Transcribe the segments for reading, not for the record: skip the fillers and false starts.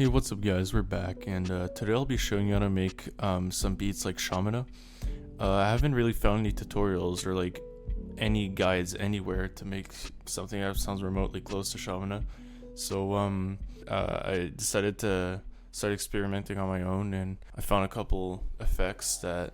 Hey, what's up guys, we're back, and today I'll be showing you how to make some beats like Shamana. I haven't really found any tutorials or like any guides anywhere to make something that sounds remotely close to Shamana. So I decided to start experimenting on my own, and I found a couple effects that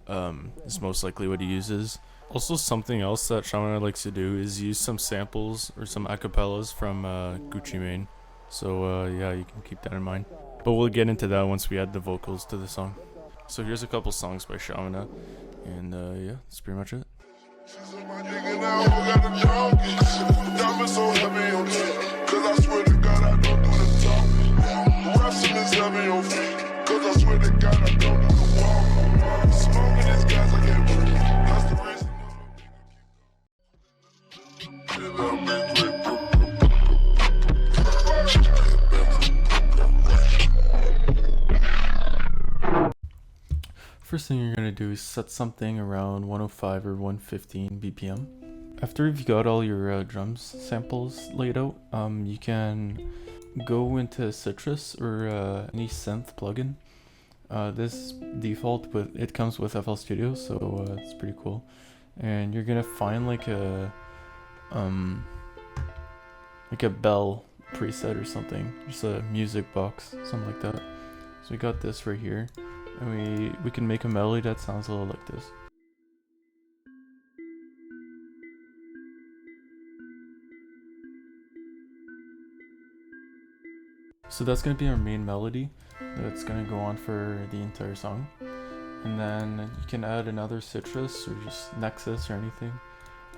is most likely what he uses. Also, something else that Shamana likes to do is use some samples or some acapellas from Gucci Mane. So yeah, you can keep that in mind. But we'll get into that once we add the vocals to the song. So here's a couple songs by Shamana, and yeah, that's pretty much it. First thing you're going to do is set something around 105 or 115 BPM. After you've got all your drums samples laid out, you can go into Citrus or any synth plugin. This default it comes with FL Studio, so it's pretty cool. And you're gonna find like a bell preset or something, just a music box, something like that. So we got this right here. And we can make a melody that sounds a little like this. So that's going to be our main melody that's going to go on for the entire song. And then you can add another Citrus or just Nexus or anything.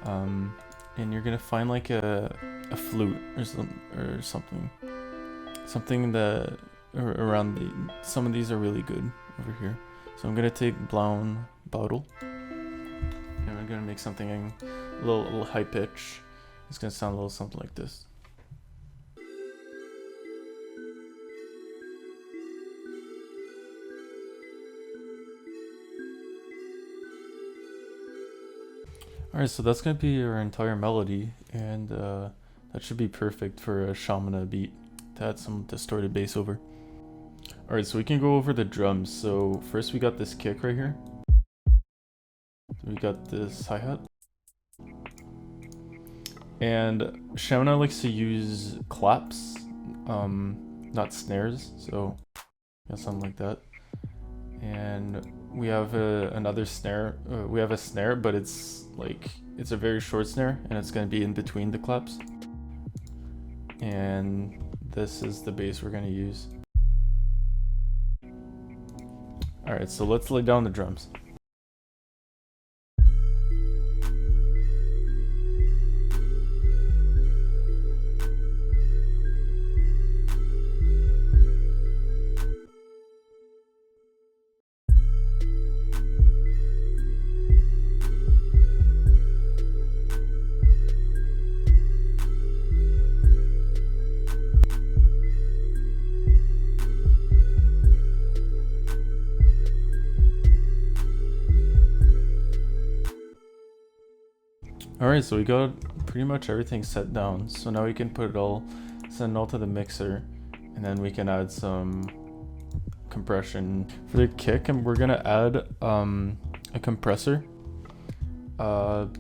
And you're going to find like a flute or something. Something that around some of these are really good over here. So I'm gonna take Blown Bottle and I'm gonna make something a little high pitch. It's gonna sound a little something like this. Alright, so that's gonna be our entire melody, and that should be perfect for a Shamana beat to add some distorted bass over. Alright, so we can go over the drums. So first we got this kick right here. We got this hi-hat. And Shamana likes to use claps, not snares, so yeah, something like that. And we have another snare. We have a snare, but it's a very short snare, and it's going to be in between the claps. And this is the bass we're going to use. Alright, so let's lay down the drums. Alright, so we got pretty much everything set down. So now we can send it all to the mixer, and then we can add some compression. For the kick, and we're gonna add a compressor.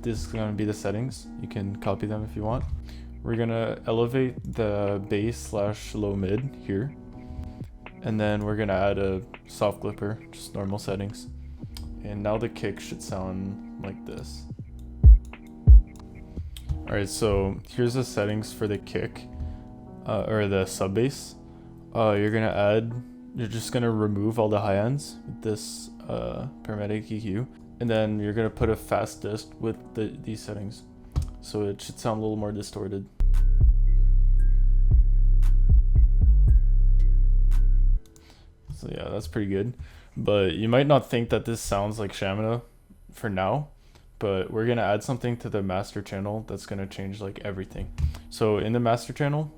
This is gonna be the settings. You can copy them if you want. We're gonna elevate the bass / low mid here. And then we're gonna add a soft clipper, just normal settings. And now the kick should sound like this. Alright, so here's the settings for the kick, or the sub bass. You're just gonna remove all the high ends with this paramedic EQ, and then you're gonna put a fast disc with these settings, so it should sound a little more distorted. So yeah, that's pretty good. But you might not think that this sounds like Shamana for now, but we're gonna add something to the master channel that's gonna change like everything. So in the master channel,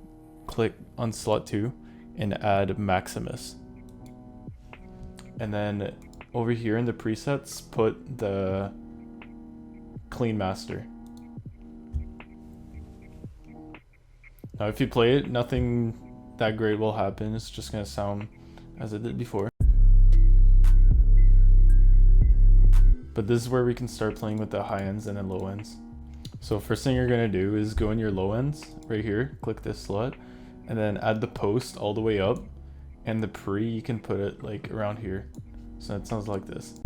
click on slot 2 and add Maximus. And then over here in the presets, put the clean master. Now if you play it, nothing that great will happen. It's just gonna sound as it did before. But this is where we can start playing with the high ends and the low ends. So first thing you're gonna do is go in your low ends right here, click this slot, and then add the post all the way up, and the pre you can put it like around here. So it sounds like this.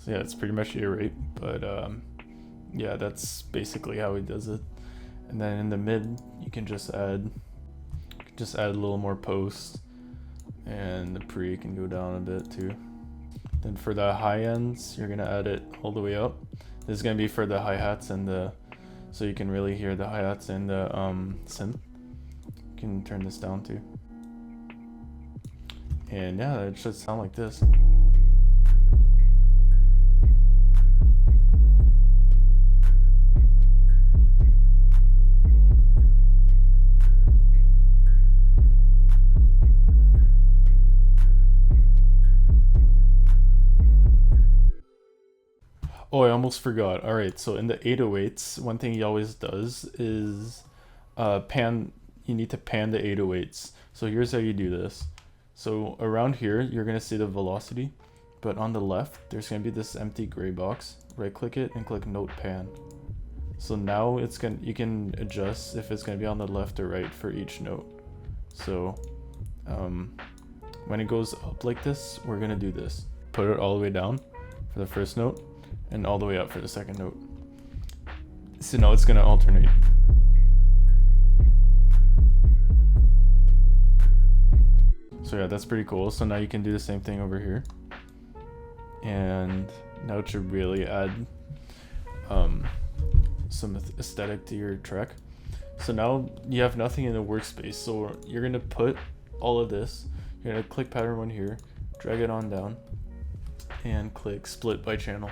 So yeah, it's pretty much your rate, but yeah, that's basically how he does it. And then in the mid, you can just add a little more post, and the pre can go down a bit too. Then for the high ends, you're gonna add it all the way up. This is gonna be for the hi-hats and the, so you can really hear the hi-hats and the synth. You can turn this down too. And yeah, it should sound like this. Oh, I almost forgot. All right, so in the 808s, one thing he always does is pan. You need to pan the 808s. So here's how you do this. So around here, you're gonna see the velocity, but on the left, there's gonna be this empty gray box. Right click it and click Note Pan. So now you can adjust if it's gonna be on the left or right for each note. So when it goes up like this, we're gonna do this. Put it all the way down for the first note, and all the way up for the second note. So now it's gonna alternate. So yeah, that's pretty cool. So now you can do the same thing over here. And now it should really add some aesthetic to your track. So now you have nothing in the workspace. So you're gonna put all of this, you're gonna click pattern one here, drag it on down, and click split by channel.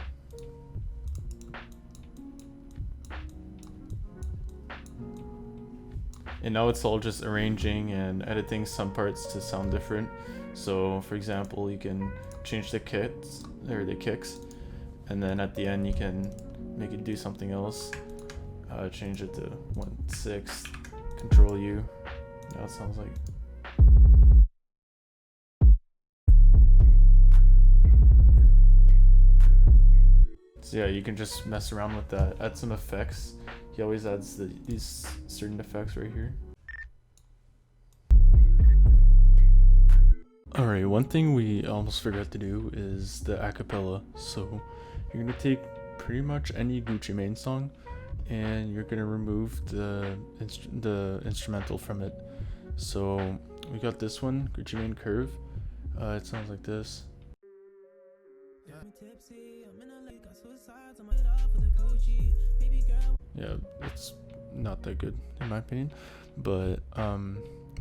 And now it's all just arranging and editing some parts to sound different. So for example, you can change the kicks, and then at the end you can make it do something else. Change it to 1/6, Control U. Now it sounds like. So yeah, you can just mess around with that, add some effects. He always adds these certain effects right here. Alright, one thing we almost forgot to do is the acapella. So you're gonna take pretty much any Gucci Mane song, and you're gonna remove the instrumental from it. So we got this one, Gucci Mane Curve. It sounds like this. Yeah, it's not that good in my opinion, but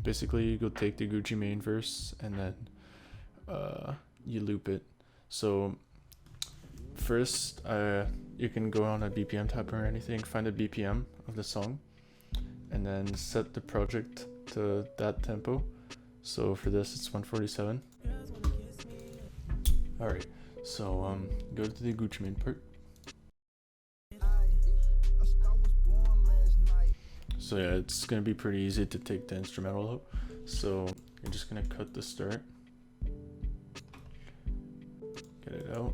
basically you go take the Gucci Mane verse and then you loop it. So first you can go on a BPM tab or anything, find the BPM of the song, and then set the project to that tempo. So for this it's 147. Alright, so go to the Gucci Mane part. So yeah, it's gonna be pretty easy to take the instrumental out. So you're just gonna cut the start, get it out.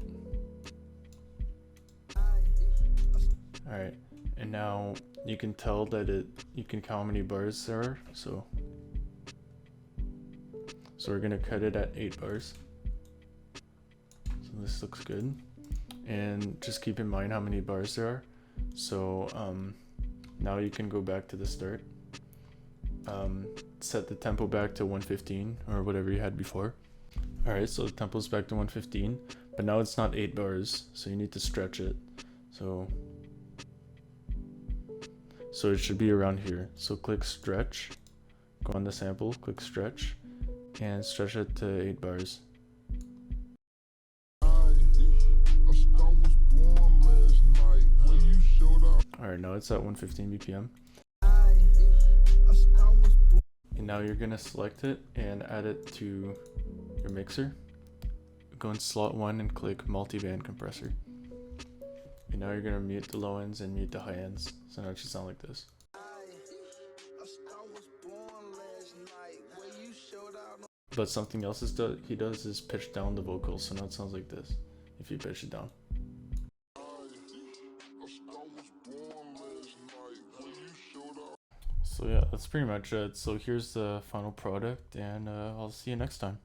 Alright, and now you can tell that you can count how many bars there are. So we're gonna cut it at 8 bars. So this looks good. And just keep in mind how many bars there are. So now you can go back to the start, set the tempo back to 115 or whatever you had before. Alright, so the tempo's back to 115, but now it's not 8 bars, so you need to stretch it. So it should be around here. So click stretch, go on the sample, click stretch, and stretch it to 8 bars. Alright, now it's at 115 BPM. And now you're gonna select it and add it to your mixer. Go in slot 1 and click multi-band compressor. And now you're gonna mute the low ends and mute the high ends. So now it should sound like this. But something else he does is pitch down the vocals, so now it sounds like this if you pitch it down. So yeah, that's pretty much it. So here's the final product, and I'll see you next time.